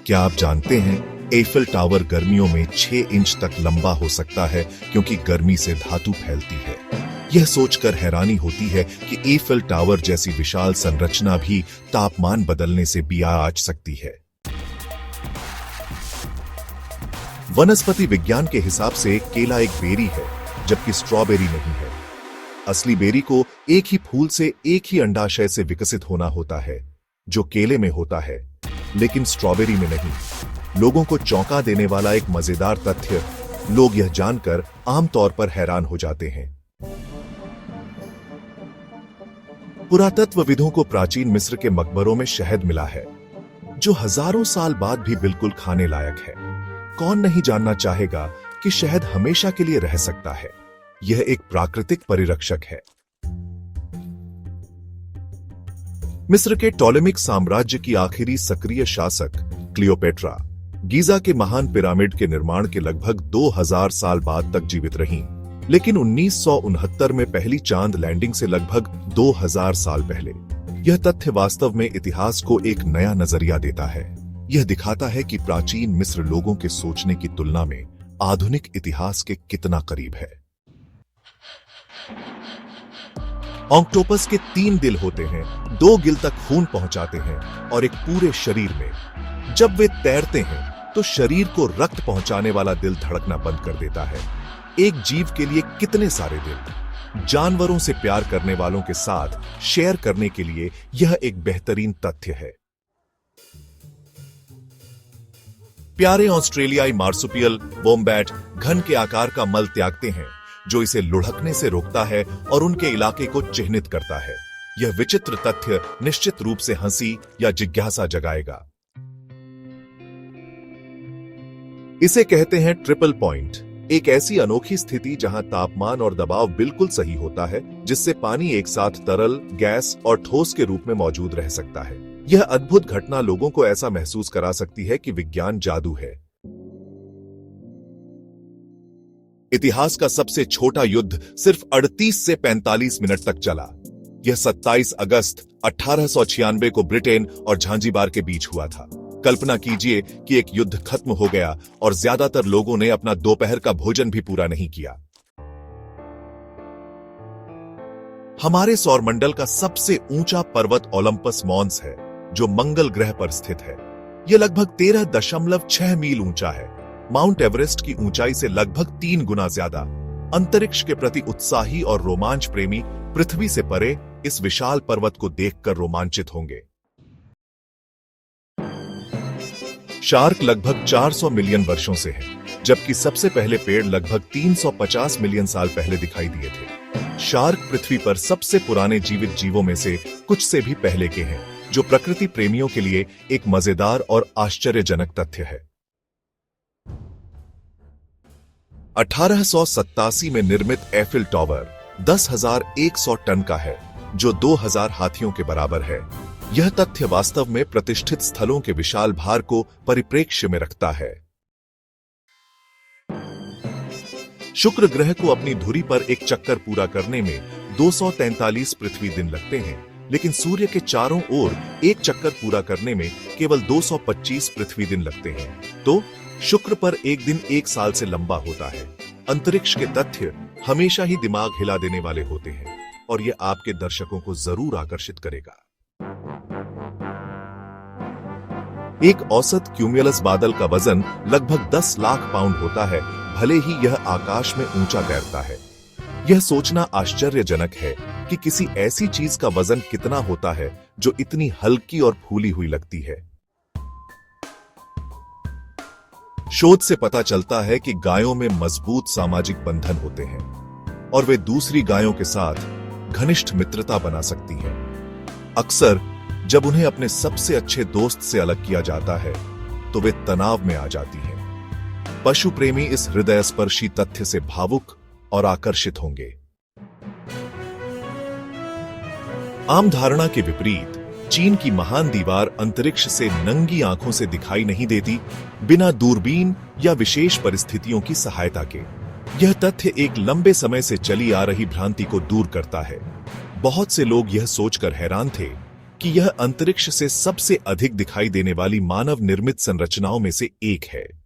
क्या आप जानते हैं एफिल टावर गर्मियों में 6 इंच तक लंबा हो सकता है क्योंकि गर्मी से धातु फैलती है। यह सोचकर हैरानी होती है कि एफिल टावर जैसी विशाल संरचना भी तापमान बदलने से बिया आच सकती है। वनस्पति विज्ञान के हिसाब से केला एक बेरी है, जबकि स्ट्रॉबेरी नहीं है। असली बेरी को एक ही फूल से एक ही अंडाशय से विकसित होना होता है, जो केले में होता है, लेकिन स्ट्रॉबेरी में नहीं। लोगों को चौंका देने वाला एक मजेदार तथ्य, लोग यह जानकर आमतौर पर हैरान हो जाते हैं। पुरातत्वविदों को प्राचीन मिस्र के मकबरों में शहद मिला है, जो हजारों साल बाद भी बिल्कुल खाने लायक है। कौन नहीं जानना चाहेगा कि शहद हमेशा के लिए रह सकता है। यह एक प्राकृतिक परिरक्षक है। मिस्र के टॉलेमिक साम्राज्य की आखिरी सक्रिय शासक क्लियोपेट्रा गीजा के महान पिरामिड के निर्माण के लगभग 2000 साल बाद तक जीवित रहीं, लेकिन 1969 में पहली चांद लैंडिंग से लगभग 2000 साल पहले। यह तथ्य वास्तव में इतिहास को एक नया नजरिया देता है। यह दिखाता है कि प्राचीन मिस्र लोगों के सोचने की तुलना में आधुनिक इतिहास के कितना करीब है। ऑक्टोपस के 3 दिल होते हैं, 2 गिल तक खून पहुंचाते हैं और एक पूरे शरीर में। जब वे तैरते हैं तो शरीर को रक्त पहुंचाने वाला दिल धड़कना बंद कर देता है। एक जीव के लिए कितने सारे दिल। जानवरों से प्यार करने वालों के साथ शेयर करने के लिए यह एक बेहतरीन तथ्य है। प्यारे ऑस्ट्रेलियाई मार्सुपियल वोम्बैट घन के आकार का मल त्यागते हैं, जो इसे लुढ़कने से रोकता है और उनके इलाके को चिह्नित करता है। यह विचित्र तथ्य निश्चित रूप से हंसी या जिज्ञासा जगाएगा। इसे कहते हैं ट्रिपल पॉइंट, एक ऐसी अनोखी स्थिति जहां तापमान और दबाव बिल्कुल सही होता है, जिससे पानी एक साथ तरल, गैस और ठोस के रूप में मौजूद रह सकता है। यह अद्भुत घटना लोगों को ऐसा महसूस करा सकती है कि विज्ञान जादू है। इतिहास का सबसे छोटा युद्ध सिर्फ 38 से 45 मिनट तक चला। यह 27 अगस्त 1896 को ब्रिटेन और झांझीबार के बीच हुआ था। कल्पना कीजिए कि एक युद्ध खत्म हो गया और ज्यादातर लोगों ने अपना दोपहर का भोजन भी पूरा नहीं किया। हमारे सौरमंडल का सबसे ऊंचा पर्वत ओलंपस मॉन्स है, जो मंगल ग्रह पर स्थित है। यह लगभग 13.6 मील ऊंचा है, माउंट एवरेस्ट की ऊंचाई से लगभग 3 गुना ज्यादा। अंतरिक्ष के प्रति उत्साही और रोमांच प्रेमी पृथ्वी से परे इस विशाल पर्वत को देखकर रोमांचित होंगे। शार्क लगभग 400 मिलियन वर्षों से है, जबकि सबसे पहले पेड़ लगभग 350 मिलियन साल पहले दिखाई दिए थे। शार्क पृथ्वी पर सबसे पुराने जीवित जीवों में से कुछ से भी पहले के हैं, जो प्रकृति प्रेमियों के लिए एक मजेदार और आश्चर्यजनक तथ्य है। 1887 में निर्मित एफिल टावर 10,100 टन का है, जो 2000 हाथियों के बराबर है। यह तथ्य वास्तव में प्रतिष्ठित स्थलों के विशाल भार को परिप्रेक्ष्य में रखता है। शुक्र ग्रह को अपनी धुरी पर एक चक्कर पूरा करने में 243 पृथ्वी दिन लगते हैं, लेकिन सूर्य के चारों ओर एक चक्कर पूरा करने में केवल 225 पृथ्वी दिन लगते हैं। तो शुक्र पर एक दिन 1 साल से लंबा होता है। अंतरिक्ष के तथ्य हमेशा ही दिमाग हिला देने वाले होते हैं और यह आपके दर्शकों को जरूर आकर्षित करेगा। एक औसत क्यूमुलस बादल का वजन लगभग 10 लाख पाउंड होता है, भले ही यह आकाश में ऊंचा तैरता है। यह सोचना आश्चर्यजनक है कि किसी ऐसी चीज का वजन कितना होता है जो इतनी हल्की और फूली हुई लगती है। शोध से पता चलता है कि गायों में मजबूत सामाजिक बंधन होते हैं और वे दूसरी गायों के साथ घनिष्ठ मित्रता बना सकती हैं। अक्सर जब उन्हें अपने सबसे अच्छे दोस्त से अलग किया जाता है, तो वे तनाव में आ जाती हैं। पशु प्रेमी इस हृदयस्पर्शी तथ्य से भावुक और आकर्षित होंगे। आम धारणा के विपरीत चीन की महान दीवार अंतरिक्ष से नंगी आंखों से दिखाई नहीं देती, बिना दूरबीन या विशेष परिस्थितियों की सहायता के। यह तथ्य एक लंबे समय से चली आ रही भ्रांति को दूर करता है। बहुत से लोग यह सोचकर हैरान थे कि यह अंतरिक्ष से सबसे अधिक दिखाई देने वाली मानव निर्मित संरचनाओं में से एक है।